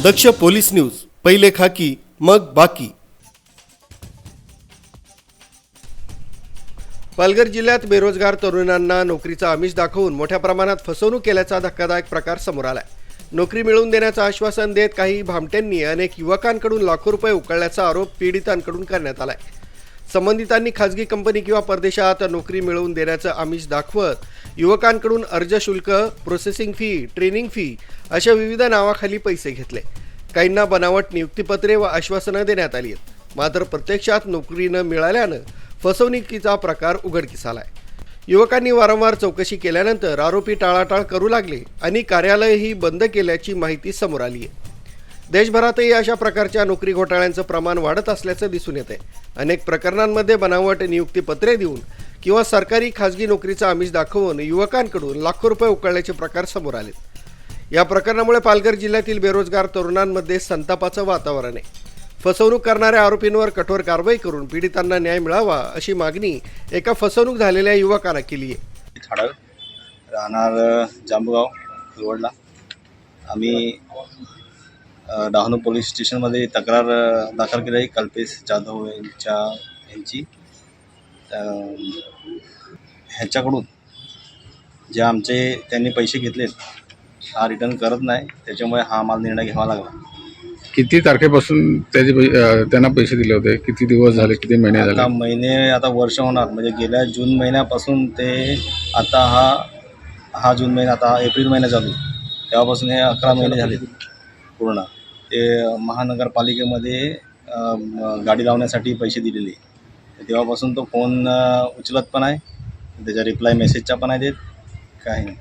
दक्ष police news, पहिले खाकी मग बाकी। पालघर जिल्ह्यात बेरोजगार तरुणांना नोकरीचा आमिष दाखवून मोठ्या प्रमाणात फसवणूक केल्याचा धक्कादायक प्रकार समोर आलाय। नोकरी मिळवून देण्याचं आश्वासन देत काही भामट्यांनी अनेक युवकांकडून लाखो रुपये उकळल्याचा आरोप पीडितांकडून करण्यात आलाय। संबंधितांनी खाजगी कंपनी किंवा परदेशात नोकरी मिळवून देण्याचं आमिष दाखवत युवकांकडून अर्ज शुल्क, प्रोसेसिंग फी, ट्रेनिंग फी अशा विविध नावाखाली पैसे घेतले। काहींना बनावट नियुक्तीपत्रे व आश्वासनं देण्यात आली आहेत। मात्र प्रत्यक्षात नोकरी न मिळाल्यानं फसवणुकीचा प्रकार उघडकीस आलाय। युवकांनी वारंवार चौकशी केल्यानंतर आरोपी टाळाटाळ करू लागले आणि कार्यालयही बंद केल्याची माहिती समोर आली आहे। देशभरातही अशा प्रकारच्या नोकरी घोटाळ्यांचं प्रमाण वाढत असल्याचं दिसून येते। अनेक प्रकरणांमध्ये बनावट नियुक्तीपत्रे देऊन किंवा सरकारी खाजगी नोकरीचा आमिष दाखवून युवकांकडून लाखो रुपये उकळल्याचे प्रकार समोर आले। या प्रकरणामुळे पालघर जिल्ह्यातील बेरोजगार तरुणांमध्ये संतापाचं वातावरण आहे। फसवणूक करणाऱ्या आरोपींवर कठोर कारवाई करून पीडितांना न्याय मिळावा अशी मागणी एका फसवणूक झालेल्या युवकानं केली आहे। ठाडा राहणार जांबगाव फुलवडला आम्ही डहाणू पोलीस स्टेशनमध्ये तक्रार दाखल केली आहे कल्पेश जाधव यांची ह्याच्याकडून जे आमचे त्यांनी पैसे घेतलेत हा रिटर्न करत नाही, त्याच्यामुळे हा आम्हाला निर्णय घ्यावा लागला। किती तारखेपासून त्यांना पैसे दिले होते? किती दिवस झाले, किती महिने झाले? आता वर्ष होणार, म्हणजे गेल्या जून महिन्यापासून ते आता हा जून महिना, आता एप्रिल महिना चालू, तेव्हापासून हे 11 महिने झाले पूर्ण। ते महानगरपालिकेमध्ये गाडी लावण्यासाठी पैसे दिलेले, तेव्हापासून तो फोन उचलत पण आहे, त्याचा रिप्लाय मेसेजचा पण आहे देत काय नाही।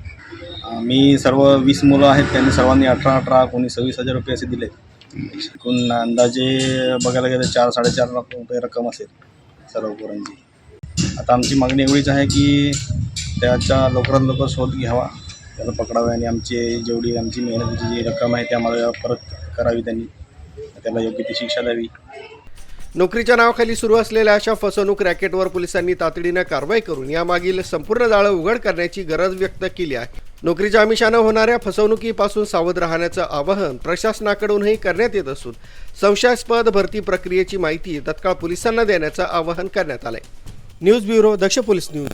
मी सर्व 20 मुलं आहेत, त्यांनी सर्वांनी 18 कोणी 26,000 रुपये असे दिले। एकूण अंदाजे बघायला गेलं 4-4.5 लाख रुपये रक्कम असेल सर्व पोरांची। आता आमची मागणी एवढीच आहे की त्याचा लवकरात लवकर शोध घ्यावा, त्याला पकडावे आणि जेवढी आमची मेहनतीची जी रक्कम आहे ती आम्हाला परत करावी, त्यांनी त्याला योग्य ती शिक्षा द्यावी। नोकरीच्या नावाखाली सुरू असलेल्या अशा फसवणूक रॅकेटवर पोलिसांनी तातडीनं कारवाई करून यामागील संपूर्ण जाळं उघड करण्याची गरज व्यक्त केली आहे। नोकरीच्या आमिषानं होणाऱ्या फसवणुकीपासून सावध राहण्याचं आवाहन प्रशासनाकडूनही करण्यात येत असून संशयास्पद भरती प्रक्रियेची माहिती तत्काळ पोलिसांना देण्याचं आवाहन करण्यात आलंय। न्यूज ब्युरो, दक्ष पोलीस न्यूज।